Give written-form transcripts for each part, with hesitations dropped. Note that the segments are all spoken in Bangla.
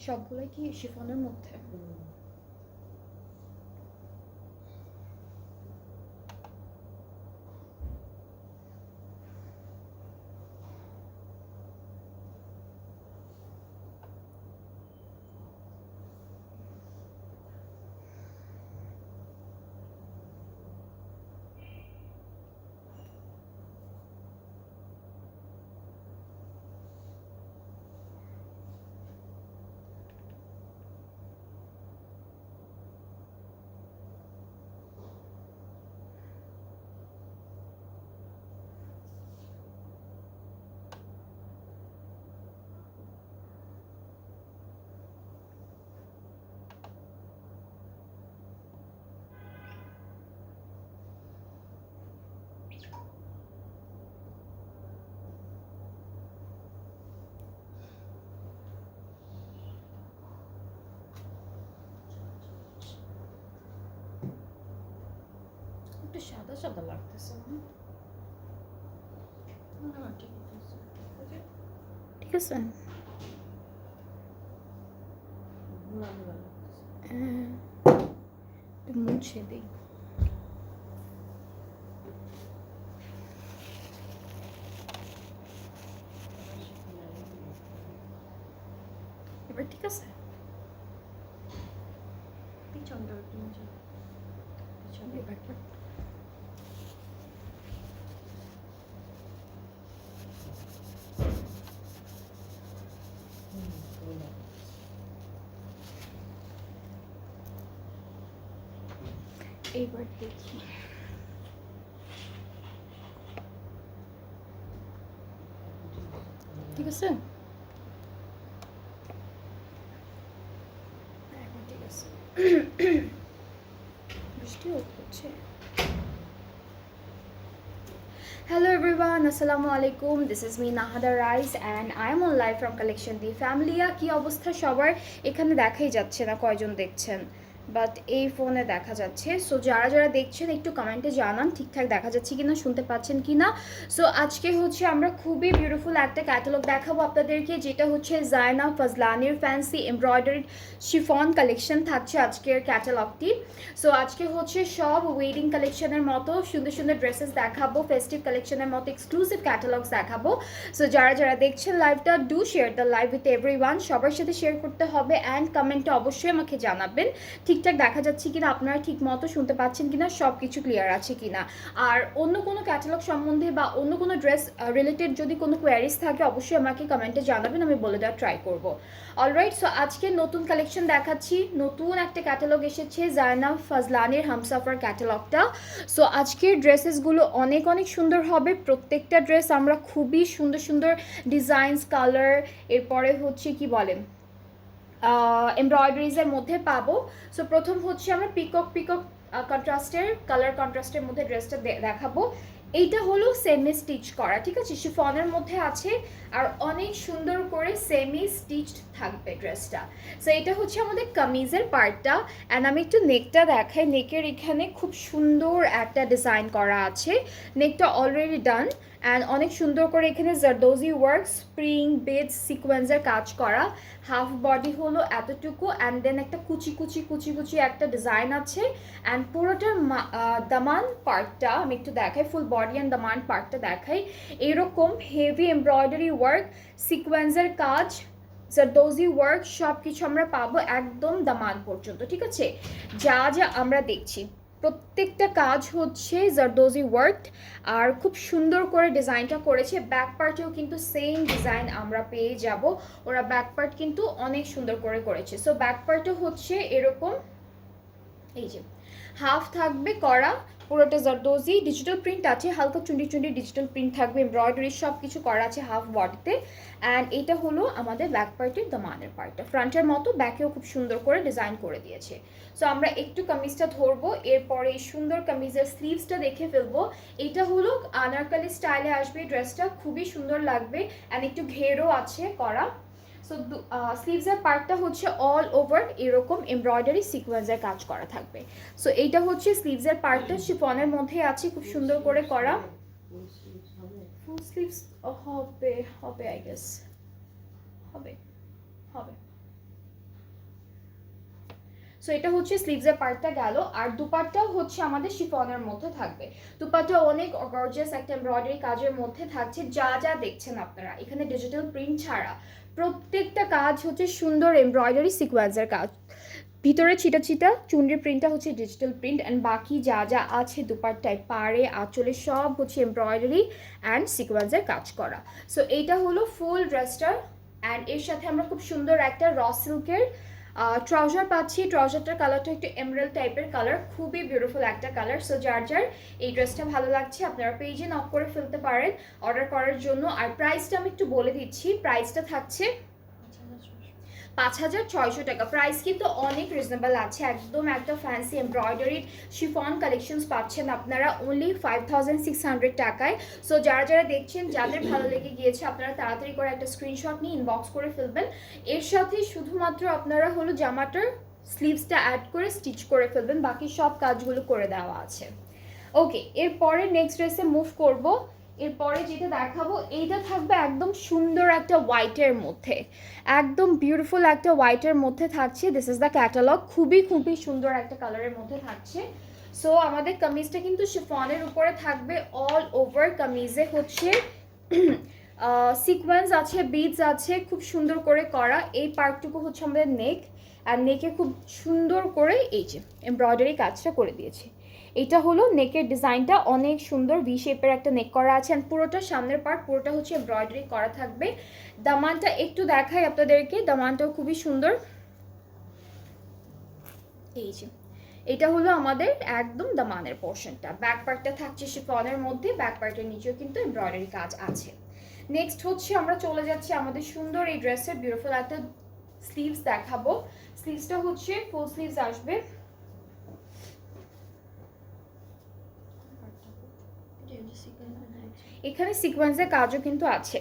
সবগুলোই কি শিফনের মধ্যে? একটু সাদা সাদা লাগতেছে না? ঠিক আছে। মুছে দিই। এবার ঠিক আছে। পিছনটা পিছন এবার এইবার দেখি। ঠিক আছে, এখন ঠিক আছে। বৃষ্টি হচ্ছে। Hello everyone, Assalamu alaikum. This is me Nahada Rais and I am on live from Collection D Family. কি অবস্থা সবার? এখানে দেখাই যাচ্ছে না কয়জন দেখছেন, বাট এই ফোনে দেখা যাচ্ছে। সো যারা যারা দেখছেন একটু কমেন্টে জানান ঠিকঠাক দেখা যাচ্ছে কিনা, শুনতে পাচ্ছেন কিনা। সো আজকে হচ্ছে আমরা খুবই বিউটিফুল একটা ক্যাটালগ দেখাবো আপনাদেরকে, যেটা হচ্ছে জায়না ফজলানির ফ্যান্সি এমব্রয়ডারি শিফন কালেকশন থাকছে আজকের ক্যাটালগটি। সো আজকে হচ্ছে সব ওয়েডিং কালেকশনের মতো সুন্দর সুন্দর ড্রেসেস দেখাবো, ফেস্টিভ কালেকশনের মতো এক্সক্লুসিভ ক্যাটালগস দেখাবো। সো যারা যারা দেখছেন লাইভটা, do share the live with everyone. সবার সাথে শেয়ার করতে হবে অ্যান্ড কমেন্টে অবশ্যই আমাকে জানাবেন ঠিকঠাক দেখা যাচ্ছে কিনা, আপনারা ঠিক মতো শুনতে পাচ্ছেন কিনা, সব কিছু ক্লিয়ার আছে কিনা। আর অন্য কোনো ক্যাটালগ সম্বন্ধে বা অন্য কোনো ড্রেস রিলেটেড যদি কোনো কোয়ারিজ থাকে অবশ্যই আমাকে কমেন্টে জানাবেন, আমি বলে দেওয়ার ট্রাই করবো। অলরাইট, সো আজকে নতুন কালেকশন দেখাচ্ছি। নতুন একটা ক্যাটালগ এসেছে, জায়না ফজলানির হামসাফার ক্যাটালগটা। সো আজকের ড্রেসেসগুলো অনেক অনেক সুন্দর হবে। প্রত্যেকটা ড্রেস আমরা খুবই সুন্দর সুন্দর ডিজাইনস, কালার, এরপরে হচ্ছে কি বলেন এমব্রয়ডারিজের মধ্যে পাবো। সো প্রথম হচ্ছে আমরা পিকক কন্ট্রাস্টের, কালার কন্ট্রাস্টের মধ্যে ড্রেসটা দেখাবো। এইটা হলো সেমি স্টিচ করা, ঠিক আছে, শিফনের মধ্যে আছে আর অনেক সুন্দর করে সেমি স্টিচড থাকবে ড্রেসটা। সো এটা হচ্ছে আমাদের কামিজের পার্টটা। অ্যান্ড আমি একটু নেকটা দেখাই। নেকের এখানে খুব সুন্দর একটা ডিজাইন করা আছে, নেকটা অলরেডি ডান। অ্যান্ড অনেক সুন্দর করে এখানে জারদোজি ওয়ার্ক, স্প্রিং বেডস, সিকোয়েন্সের কাজ করা। হাফ বডি হলো এতটুকু, অ্যান্ড দেন একটা কুচি কুচি একটা ডিজাইন আছে। অ্যান্ড পুরোটার দামান পার্টটা আমি একটু দেখাই, ফুল বডি অ্যান্ড দামান পার্টটা দেখাই। এরকম হেভি এমব্রয়ডারি ওয়ার্ক, সিকোয়েন্সের কাজ, জারদোজি ওয়ার্ক, সব কিছু আমরা পাবো একদম দামান পর্যন্ত, ঠিক আছে। যা যা আমরা দেখছি প্রত্যেকটা কাজ হচ্ছে জারদোজি ওয়ার্ক আর খুব সুন্দর করে ডিজাইনটা করেছে। ব্যাক পার্টেও কিন্তু সেম ডিজাইন আমরা পেয়ে যাব, ওরা ব্যাক পার্ট কিন্তু অনেক সুন্দর করে করেছে। সো ব্যাক পার্টও হচ্ছে এরকম, এই যে হাফ থাকবে করা, পুরোটা জারদোজি, ডিজিটাল প্রিন্ট আছে, হালকা চুন্ডি ডিজিটাল প্রিন্ট থাকবে, এমব্রয়ডারি সব কিছু করা আছে হাফ বডিতে। অ্যান্ড এটা হলো আমাদের ব্যাক পার্টের দামানের পার্টটা, ফ্রন্টের মতো ব্যাকেও খুব সুন্দর করে ডিজাইন করে দিয়েছে। সো আমরা একটু কামিজটা ধরবো, এরপরে এই সুন্দর কামিজের স্লিভসটা দেখে ফেলবো। এটা হলো আনারকালি স্টাইলে আসবে ড্রেসটা, খুবই সুন্দর লাগবে। অ্যান্ড একটু ঘেরও আছে করা। সো স্লিভসের পার্টটা হচ্ছে অল ওভার এরকম এমব্রয়ডারি সিকোয়েন্সের কাজ করা থাকবে। সো এইটা হচ্ছে স্লিভসের পার্টটা, শিফনের মধ্যে আছে, খুব সুন্দর করে করা। ফুল স্লিভস হবে হবে আই গেস, হবে হবে সো এটা হচ্ছে স্লিভসের পার্টটা গেল, আর দুপাট্টাও হচ্ছে আমাদের শিফনের মধ্যে থাকবে। দুপাট্টা অনেক গর্জিয়াস একটা এমব্রয়ডারি কাজের মধ্যে থাকছে। যা যা দেখছেন আপনারা এখানে ডিজিটাল প্রিন্ট ছাড়া প্রত্যেকটা কাজ হচ্ছে সুন্দর এমব্রয়ডারি সিকোয়েন্সের কাজ। ভিতরে ছিটা ছিটা চুনরি প্রিন্টটা হচ্ছে ডিজিটাল প্রিন্ট, অ্যান্ড বাকি যা যা আছে দুপাট্টায় পাড়ে আঁচলে সব হচ্ছে এমব্রয়ডারি অ্যান্ড সিকোয়েন্সের কাজ করা। সো এইটা হলো ফুল ড্রেসটার, অ্যান্ড এর সাথে আমরা খুব সুন্দর একটা র সিল্কের ট্রাউজার পাচ্ছি। ট্রাউজারটার কালারটা একটু এমরাল্ড টাইপের কালার, খুবই বিউটিফুল একটা কালার। সো যার যার এই ড্রেসটা ভালো লাগছে আপনারা পেজে নক করে ফেলতে পারেন অর্ডার করার জন্য। আর প্রাইসটা আমি একটু বলে দিচ্ছি, প্রাইসটা থাকছে 5,600 টাকা। প্রাইস কিন্তু অনেক রিজনেবল আছে, একদম একটা ফ্যান্সি এমব্রয়ডারিড শিফন কালেকশনস পাচ্ছেন আপনারা অনলি 5,600 টাকায়। সো যারা যারা দেখছেন যাদের ভালো লেগে গিয়েছে আপনারা তাড়াতাড়ি করে একটা স্ক্রিনশট নিয়ে ইনবক্স করে ফেলবেন। এর সাথে শুধুমাত্র আপনারা হলো জামাটার স্লিভসটা অ্যাড করে স্টিচ করে ফেলবেন, বাকি সব কাজগুলো করে দেওয়া আছে। ওকে, এরপরে নেক্সট ড্রেসে মুভ করব। এরপরে যেটা দেখাবো এইটা থাকবে একদম সুন্দর একটা হোয়াইটের মধ্যে, একদম বিউটিফুল একটা হোয়াইটের মধ্যে থাকছে। দিস ইজ দ্য ক্যাটালগ, খুবই খুবই সুন্দর একটা কালারের মধ্যে থাকছে। সো আমাদের কামিজটা কিন্তু শিফনের উপরে থাকবে, অল ওভার কামিজে হচ্ছে সিকোয়েন্স আছে, বিডস আছে, খুব সুন্দর করে করা। এই পার্টটুকু হচ্ছে আমাদের নেক, আর নেকে খুব সুন্দর করে এই যে এমব্রয়ডারি কাজটা করে দিয়েছে। এটা হলো নেকের ডিজাইনটা, অনেক সুন্দর ভি শেপের একটা নেক করা আছে, আর পুরোটা সামনের পার্ট পুরোটা হচ্ছে এমব্রয়ডারি করা থাকবে। দামানটা একটু দেখাই আপনাদেরকে, দামানটাও খুবই সুন্দর। এই যে এটা হলো আমাদের একদম দামানের পোর্শনটা। ব্যাক পার্টটা থাকছে শিফনের মধ্যে, ব্যাক পার্টের নিচেও কিন্তু এমব্রয়ডারি কাজ আছে। নেক্সট হচ্ছে আমরা চলে যাচ্ছি আমাদের সুন্দর এই ড্রেসের বিউটিফুল একটা স্লিভস দেখাবো। স্লিভসটা হচ্ছে ফুল স্লিভস আসবে। এখানে সিকোয়েন্সের কাজও কিন্তু আছে,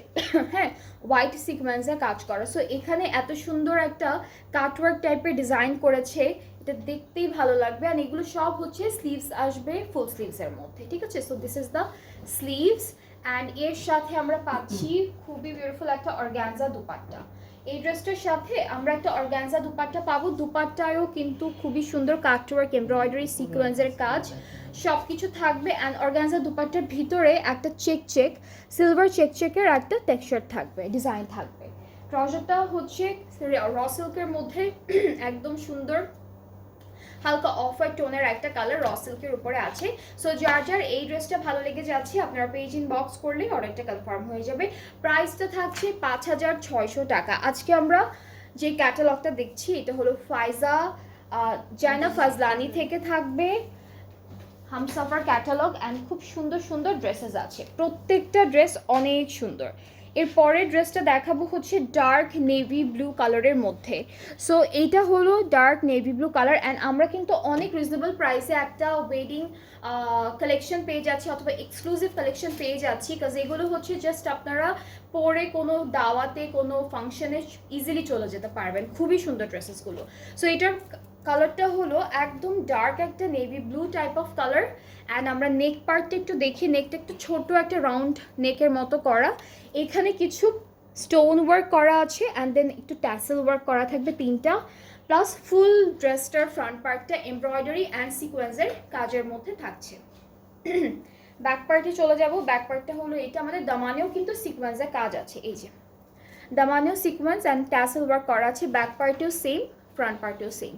হ্যাঁ, হোয়াইট সিকোয়েন্সের কাজ করা। সো এখানে এত সুন্দর একটা কাটওয়ার্ক টাইপের ডিজাইন করেছে, এটা দেখতেই ভালো লাগবে। আর এগুলো সব হচ্ছে স্লিভস আসবে ফুল স্লিভসের মধ্যে, ঠিক আছে। So this is the sleeves, and এর সাথে আমরা পাচ্ছি খুবই বিউটিফুল একটা অর্গানজা দুপাট্টা। এই ড্রেসটার সাথে আমরা একটা অর্গানজা দুপাট্টা পাবো। দুপাট্টায়ও কিন্তু খুবই সুন্দর কাটওয়ার্ক এমব্রয়ডারি সিকোয়েন্সের কাজ সব কিছু থাকবে, অ্যান্ড অর্গানজা দুপাট্টার ভিতরে একটা চেক সিলভার চেকের একটা টেক্সচার থাকবে, ডিজাইন থাকবে। ট্রাউজারটা হচ্ছে র সিল্কের মধ্যে একদম সুন্দর হালকা অফ হোয়াইট টোনের একটা কালার র সিল্কের উপরে আছে। সো যার যার এই ড্রেসটা ভালো লেগে যাচ্ছে আপনারা পেজ ইনবক্স করলে অর্ডারটা কনফার্ম হয়ে যাবে। প্রাইসটা থাকছে 5,600 টাকা। আজকে আমরা যে ক্যাটালগটা দেখছি এটা হলো ফাইজা জাইনা ফাজলানি থেকে থাকবে হামসাফার ক্যাটালগ, অ্যান্ড খুব সুন্দর সুন্দর ড্রেসেস আছে, প্রত্যেকটা ড্রেস অনেক সুন্দর। এর পরের ড্রেসটা দেখাবো হচ্ছে ডার্ক নেভি ব্লু কালারের মধ্যে। সো এইটা হলো dark navy blue colour, and আমরা কিন্তু অনেক রিজনেবল প্রাইসে একটা ওয়েডিং কালেকশন পেয়ে যাচ্ছি অথবা এক্সক্লুসিভ কালেকশন পেয়ে যাচ্ছি, কাজ এগুলো হচ্ছে জাস্ট আপনারা পরে কোনো দাওয়াতে কোনো ফাংশনে ইজিলি চলে যেতে পারবেন, খুবই সুন্দর ড্রেসেসগুলো। সো এটার কালারটা হলো একদম ডার্ক একটা navy blue type of colour, and আমরা নেক পার্টটা একটু দেখি। নেকটা একটু ছোট একটা রাউন্ড নেকের মতো করা, এখানে কিছু স্টোন ওয়ার্ক করা আছে, অ্যান্ড দেন একটু ট্যাসেল ওয়ার্ক করা থাকবে তিনটা, প্লাস ফুল ড্রেসটার ফ্রন্ট পার্টটা এমব্রয়ডারি অ্যান্ড সিকোয়েন্সের কাজের মধ্যে থাকছে। ব্যাক পার্টে চলে যাব। ব্যাক পার্টটা হলো এটা, আমাদের দামানেও কিন্তু সিকোয়েন্সের কাজ আছে, এই যে দামানেও সিকোয়েন্স অ্যান্ড ট্যাসেল ওয়ার্ক করা আছে, ব্যাক পার্টেও সেম, ফ্রন্ট পার্টেও সেম।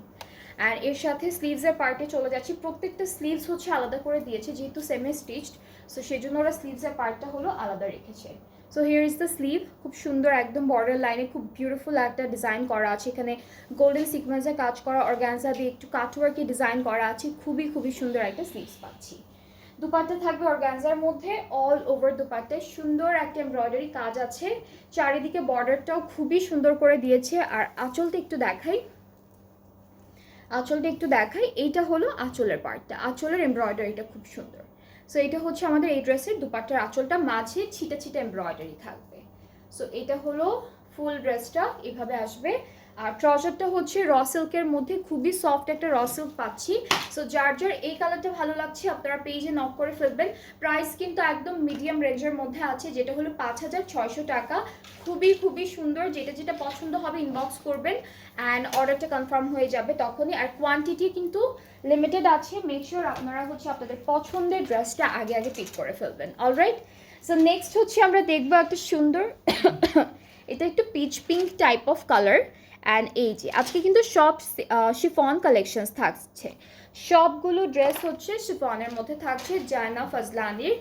অ্যান্ড এর সাথে স্লিভসের পার্টে চলে যাচ্ছি। প্রত্যেকটা স্লিভস হচ্ছে আলাদা করে দিয়েছে যেহেতু সেমি স্টিচড, সো সেই জন্য ওরা স্লিভসের পার্টটা হলো আলাদা রেখেছে। So here is the sleeve, খুব সুন্দর একদম বর্ডার লাইনে খুব বিউটিফুল একটা ডিজাইন করা আছে, এখানে গোল্ডেন সিকোয়েন্সের কাজ করা, অর্গানজা দিয়ে একটু কাটওয়ার্কে ডিজাইন করা আছে, খুবই খুবই সুন্দর একটা স্লিভস পাচ্ছি। দুপাট্টা থাকবে অর্গানজার মধ্যে, অল ওভার দুপাট্টায় সুন্দর একটা এমব্রয়ডারি কাজ আছে, চারিদিকে বর্ডারটাও খুবই সুন্দর করে দিয়েছে। আর আঁচলটা একটু দেখাই, এইটা হলো আঁচলের পার্টটা, আঁচলের এমব্রয়ডারিটা খুব সুন্দর। সো এটা হচ্ছে আমাদের এই ড্রেসের দুপাট্টার আঁচলটা, মাঝে ছিটা ছিটা এমব্রয়ডারি থাকবে। সো এটা হলো ফুল ড্রেসটা, এভাবে আসবে। আর ট্রাউজারটা হচ্ছে র সিল্কের মধ্যে খুবই সফট একটা র সিল্ক পাচ্ছি। সো যার যার এই কালারটা ভালো লাগছে আপনারা পেজে নক করে ফেলবেন। প্রাইস কিন্তু একদম মিডিয়াম রেঞ্জের মধ্যে আছে, যেটা হলো 5,600 টাকা। খুবই খুবই সুন্দর, যেটা যেটা পছন্দ হবে ইনবক্স করবেন অ্যান্ড অর্ডারটা কনফার্ম হয়ে যাবে তখনই। আর কোয়ান্টিটি কিন্তু লিমিটেড আছে, মেক শিওর আপনারা হচ্ছে আপনাদের পছন্দের ড্রেসটা আগে আগে পিক করে ফেলবেন। অলরাইট, সো নেক্সট হচ্ছে আমরা দেখবো একটা সুন্দর এটা একটু pitch pink type of colour. And এই যে আজকে কিন্তু সব শিফন কালেকশনস থাকছে, সবগুলো ড্রেস হচ্ছে শিফনের মধ্যে থাকছে। জায়না ফজলানির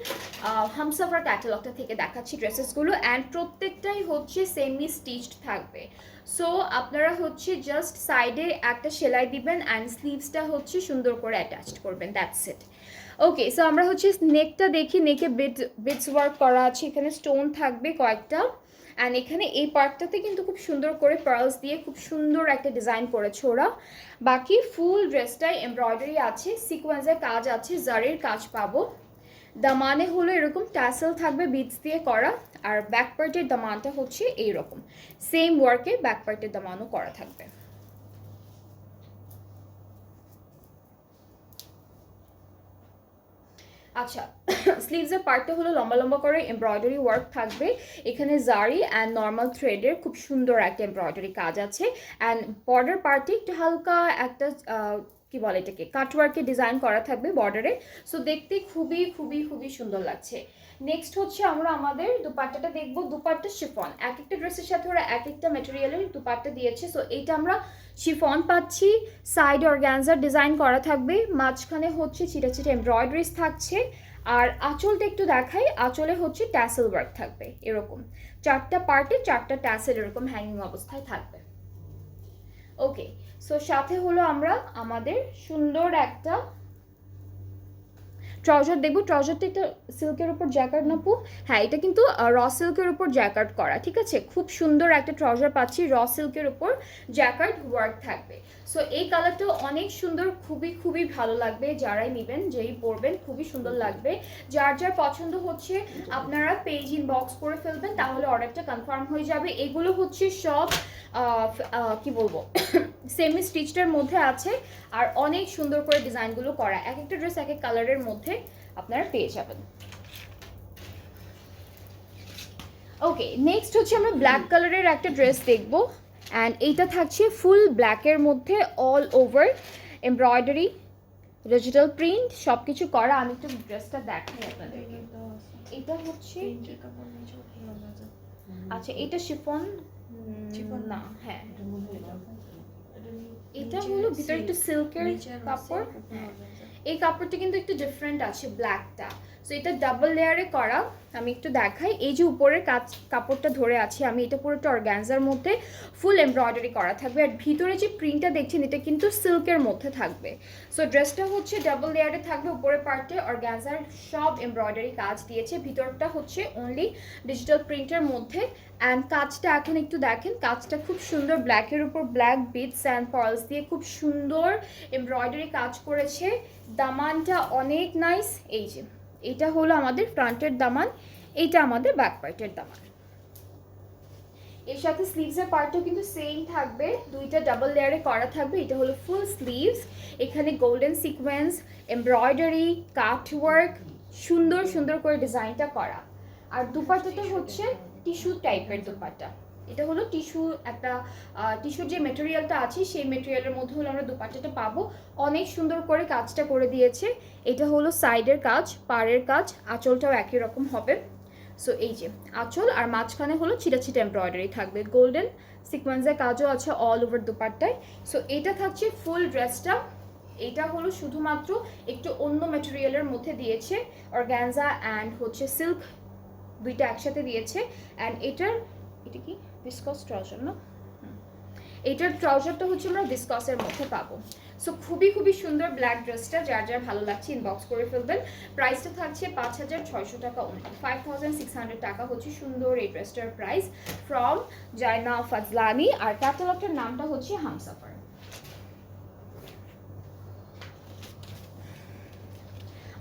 হামসাফার ক্যাটালগটা থেকে দেখাচ্ছি ড্রেসেসগুলো, অ্যান্ড প্রত্যেকটাই হচ্ছে সেমি স্টিচড থাকবে। সো আপনারা হচ্ছে জাস্ট সাইডে একটা সেলাই দিবেন অ্যান্ড স্লিভসটা হচ্ছে সুন্দর করে অ্যাটাচড করবেন, দ্যাটস ইট। ওকে, সো আমরা হচ্ছে নেকটা দেখি। নেকে বিটস ওয়ার্ক করা আছে, এখানে স্টোন থাকবে কয়েকটা, অ্যান্ড এখানে এই পার্টটাতে কিন্তু খুব সুন্দর করে পার্লস দিয়ে খুব সুন্দর একটা ডিজাইন করেছে ওরা। বাকি ফুল ড্রেসটাই এমব্রয়ডারি আছে, সিকোয়েন্সের কাজ আছে, জারির কাজ পাবো। দামানে হলো এরকম ট্যাসেল থাকবে বিটস দিয়ে করা, আর ব্যাক পার্টের দামানটা হচ্ছে এইরকম সেম ওয়ার্কে ব্যাক পার্টের দামানও করা থাকবে। আচ্ছা, স্লিভসের পার্টটা হলো লম্বা লম্বা করে এমব্রয়ডারি ওয়ার্ক থাকবে, এখানে জারি অ্যান্ড নর্মাল থ্রেডের খুব সুন্দর একটা এমব্রয়ডারি কাজ আছে। অ্যান্ড বর্ডার পার্টে একটু হালকা একটা কি বলে এটাকে কাটওয়ার্কে ডিজাইন করা থাকবে বর্ডারে। সো দেখতে খুবই খুবই খুবই সুন্দর লাগছে। নেক্সট হচ্ছে আমরা আমাদের দুপাট্টাটা দেখবো। দুপাট্টা শিফন, এক একটা ড্রেসের সাথে ওরা এক একটা ম্যাটেরিয়ালের দুপাট্টা দিয়েছে। সো এইটা আমরা শিফন পাচ্ছি, সাইড অর্গানজার ডিজাইন করা থাকবে, মাঝখানে হচ্ছে ছিটা ছিটা এমব্রয়ডারিজ থাকছে। আর আঁচলটা একটু দেখাই, আঁচলে হচ্ছে ট্যাসেল ওয়ার্ক থাকবে এরকম, চারটা পার্টে চারটা ট্যাসেল এরকম হ্যাঙ্গিং অবস্থায় থাকবে। ওকে, সো সাথে হলো আমরা আমাদের সুন্দর একটা ট্রাউজার দেখবো। ট্রাউজারটা এটা সিল্কের উপর জ্যাকার্ড না পু? হ্যাঁ, এটা কিন্তু র সিল্কের উপর জ্যাকার্ড করা, ঠিক আছে। খুব সুন্দর একটা ট্রাউজার পাচ্ছি, র সিল্কের উপর জ্যাকার্ড ওয়ার্ক থাকবে। সো এই কালারটাও অনেক সুন্দর, খুবই খুবই ভালো লাগবে যারাই নেবেন, যেই পরবেন খুবই সুন্দর লাগবে। যার যার পছন্দ হচ্ছে আপনারা পেজ ইনবক্স করে ফেলবেন, তাহলে অর্ডারটা কনফার্ম হয়ে যাবে। এগুলো হচ্ছে সব কি বলবো সেমি স্টিচটার মধ্যে আছে, আর অনেক সুন্দর করে ডিজাইনগুলো করা। এক একটা ড্রেস এক এক কালারের মধ্যে আপনারা পেয়ে যাবেন। ওকে, নেক্সট হচ্ছে আমরা ব্ল্যাক কালারের একটা ড্রেস দেখবো, অ্যান্ড এইটা থাকছে ফুল ব্ল্যাকের মধ্যে all over embroidery digital print সব কিছু করা। আমি একটু ড্রেসটা দেখাই আপনাদের। এটা হচ্ছে আচ্ছা, এটা শিফন না, হ্যাঁ এটা হলো ভিতরে একটু সিল্কের কাপড়। এই কাপড়টা কিন্তু একটু ডিফারেন্ট আছে ব্ল্যাকটা। সো এটা ডাবল লেয়ারে করা, আমি একটু দেখাই। এই যে উপরের কাপড়টা ধরে আছে আমি, এটা পুরোটা অর্গানজার মধ্যে ফুল এমব্রয়ডারি করা থাকবে, আর ভিতরে যে প্রিন্টটা দেখছেন এটা কিন্তু সিল্কের মধ্যে থাকবে। সো ড্রেসটা হচ্ছে ডাবল লেয়ারে থাকবে, উপরের পার্টে অর্গানজার সব এমব্রয়ডারি কাজ দিয়েছে, ভিতরটা হচ্ছে অনলি ডিজিটাল প্রিন্টের মধ্যে। অ্যান্ড কাজটা এখন একটু দেখেন, কাজটা খুব সুন্দর, ব্ল্যাকের উপর ব্ল্যাক বিটস অ্যান্ড পার্লস দিয়ে খুব সুন্দর এমব্রয়ডারি কাজ করেছে। দামানটা অনেক নাইস। এই যে এটা হলো আমাদের ফ্রন্টের দামান, এইটা আমাদের ব্যাক পার্টের দামান। এর সাথে স্লিভসের পার্টও কিন্তু সেম থাকবে, দুইটা ডাবল লেয়ারে করা থাকবে। এটা হলো ফুল স্লিভস, এখানে গোল্ডেন সিকোয়েন্স এমব্রয়ডারি কাট ওয়ার্ক সুন্দর সুন্দর করে ডিজাইনটা করা। আর দুপাট্টাটা হচ্ছে টিস্যু টাইপের দুপাট্টা, এটা হলো টিস্যু, একটা টিস্যুর যে মেটেরিয়ালটা আছে সেই মেটেরিয়ালের মধ্যে হলো আমরা দুপাট্টাটা পাবো। অনেক সুন্দর করে কাজটা করে দিয়েছে। এটা হলো সাইডের কাজ, পাড়ের কাজ, আঁচলটাও একই রকম হবে। সো এই যে আঁচল, আর মাঝখানে হলো ছিটা ছিটা এমব্রয়ডারি থাকবে, গোল্ডেন সিকোয়েন্সের কাজও আছে অল ওভার দুপাট্টায়। সো এটা থাকছে ফুল ড্রেসটা। এটা হলো শুধুমাত্র একটু অন্য ম্যাটেরিয়ালের মধ্যে দিয়েছে, অর্গানজা অ্যান্ড হচ্ছে সিল্ক দুইটা একসাথে দিয়েছে। অ্যান্ড এটা কি ভিসকস ট্রাউজার না? এইটার ট্রাউজারটা হচ্ছে আমরা ভিসকসের মধ্যে পাবো। সো খুবই খুবই সুন্দর ব্ল্যাক ড্রেসটা, যার যার ভালো লাগছে ইনবক্স করে ফেলবেন। প্রাইসটা থাকছে 5,600 টাকা অনলি, 5,600 টাকা হচ্ছে সুন্দর এই ড্রেসটার প্রাইস ফ্রম জায়না ফজলানি। আর ক্যাটালগটার নামটা হচ্ছে হামসাফার।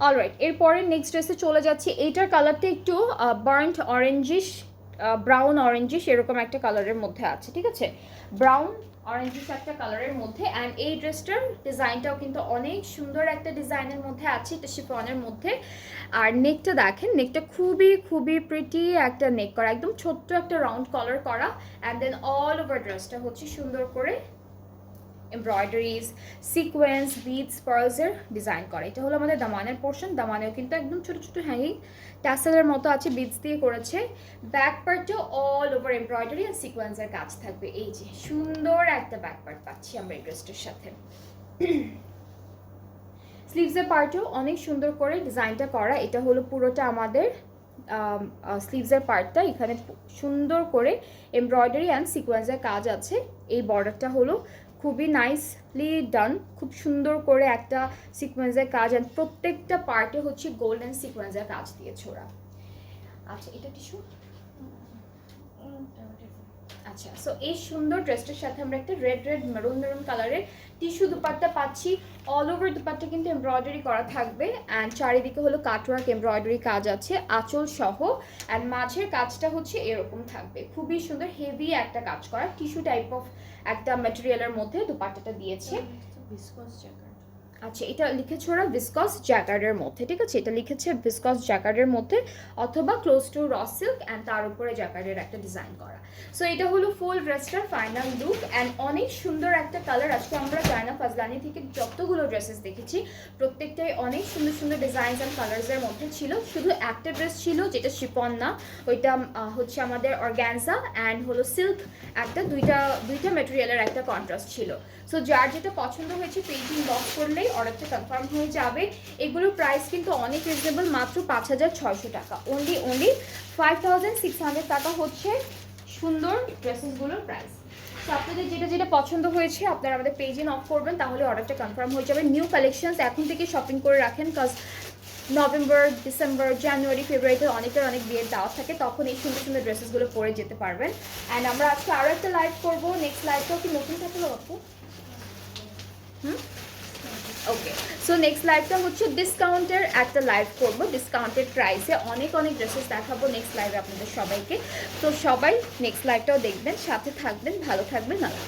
অলরাইট, এরপরে নেক্সট ড্রেসে চলে যাচ্ছে। এইটার কালারটা একটু বার্ন্ট অরেঞ্জিশ, ব্রাউন অরেঞ্জিশ এরকম একটা কালারের মধ্যে আছে, ঠিক আছে। ব্রাউন অরেঞ্জিশ একটা কালারের মধ্যে। অ্যান্ড এই ড্রেসটার ডিজাইনটাও কিন্তু অনেক সুন্দর একটা ডিজাইনের মধ্যে আছে, এটা শিফনের মধ্যে। আর নেকটা দেখেন, নেকটা খুবই খুবই প্রিটি একটা নেক করা, একদম ছোট্ট একটা রাউন্ড কলার করা। অ্যান্ড দেন অল ওভার ড্রেসটা হচ্ছে সুন্দর করে এমব্রয়ডারিজ, সিকোয়েন্স, বিডস, পার্লসের ডিজাইন করা। এটা হলো আমাদের দামানের পোর্শন। দামানেও কিন্তু একদম ছোট ছোট হ্যাঙ্গিং ট্যাসেলের মতো আছে, বিডস দিয়ে করেছে। ব্যাক পার্টও অল ওভার এমব্রয়ডারি আর সিকোয়েন্সের কাজ থাকবে। এই যে সুন্দর একটা ব্যাক পার্ট পাচ্ছি আমরা এই ড্রেসটার সাথে। স্লিভসের পার্টও অনেক সুন্দর করে ডিজাইনটা করা। এটা হলো পুরোটা আমাদের স্লিভসের পার্টটা, এখানে সুন্দর করে এমব্রয়ডারি অ্যান্ড সিকোয়েন্সের কাজ আছে। এই বর্ডারটা হলো খুবই নাইসলি ডান, খুব সুন্দর করে একটা সিকোয়েন্সের কাজ, অ্যান্ড প্রত্যেকটা পার্টে হচ্ছে গোল্ডেন সিকোয়েন্সের কাজ দিয়েছে ওরা। আচ্ছা, এটা টিস্যু। আচ্ছা, সো এই সুন্দর ড্রেসটার সাথে আমরা একটা রেড মেরুন কালারের টিস্যু দুপাট্টা পাচ্ছি। অল ওভার দুপাট্টা কিন্তু এমব্রয়ডারি করা থাকবে, অ্যান্ড চারিদিকে হলো কাটওয়ার্ক এমব্রয়ডারি কাজ আছে আঁচল সহ। অ্যান্ড মাঝের কাজটা হচ্ছে এরকম থাকবে, খুবই সুন্দর হেভি একটা কাজ করা টিস্যু টাইপ অফ একটা ম্যাটেরিয়ালের মধ্যে দুপাট্টাটা দিয়েছে। Viscose jacket. আচ্ছা, এটা লিখেছে ওরা ভিসকস জ্যাকার্ডের মধ্যে, ঠিক আছে, এটা লিখেছে ভিসকস জ্যাকার্ডের মধ্যে অথবা close two raw silk, and তার উপরে জ্যাকার্ডের একটা ডিজাইন করা। সো এটা হলো ফুল ড্রেসটার ফাইনাল লুক, অ্যান্ড অনেক সুন্দর একটা কালার। আজকে আমরা জায়না ফাজলানি থেকে যতগুলো ড্রেসেস দেখেছি প্রত্যেকটাই অনেক সুন্দর সুন্দর ডিজাইনস অ্যান্ড কালার্সের মধ্যে ছিল। শুধু একটা ড্রেস ছিল যেটা শিফন না, ওইটা হচ্ছে আমাদের অর্গ্যানজা অ্যান্ড হলো সিল্ক, একটা দুইটা ম্যাটেরিয়ালের একটা কন্ট্রাস্ট ছিল। সো যার যেটা পছন্দ হয়েছে পেজ ইনবক্স করলেই অর্ডারটা কনফার্ম হয়ে যাবে। এগুলোর প্রাইস কিন্তু অনেক রিজনেবল, মাত্র 5,600 টাকা, অনলি 5,600 টাকা হচ্ছে সুন্দর ড্রেসেসগুলোর প্রাইস। তো আপনাদের যেটা যেটা পছন্দ হয়েছে আপনারা আমাদের পেজে নক করবেন, তাহলে অর্ডারটা কনফার্ম হয়ে যাবে। নিউ কালেকশনস এখন থেকে শপিং করে রাখেন, কজ নভেম্বর, ডিসেম্বর, জানুয়ারি, ফেব্রুয়ারিতে অনেক বিয়ের দাওয়াত থাকে, তখন এই সুন্দর সুন্দর ড্রেসেসগুলো পরে যেতে পারবেন। অ্যান্ড আমরা আজকে আরও একটা লাইভ করবো, নেক্সট লাইভটাও কি নতুন থাকলো আপু? ওকে, সো নেক্সট লাইভটা হচ্ছে ডিসকাউন্টের একটা লাইভ করবো, ডিসকাউন্টেড প্রাইসে অনেক ড্রেসেস দেখাবো নেক্সট লাইভে আপনাদের সবাইকে। তো সবাই নেক্সট লাইভটাও দেখবেন, সাথে থাকবেন, ভালো থাকবেন। আল্লাহ।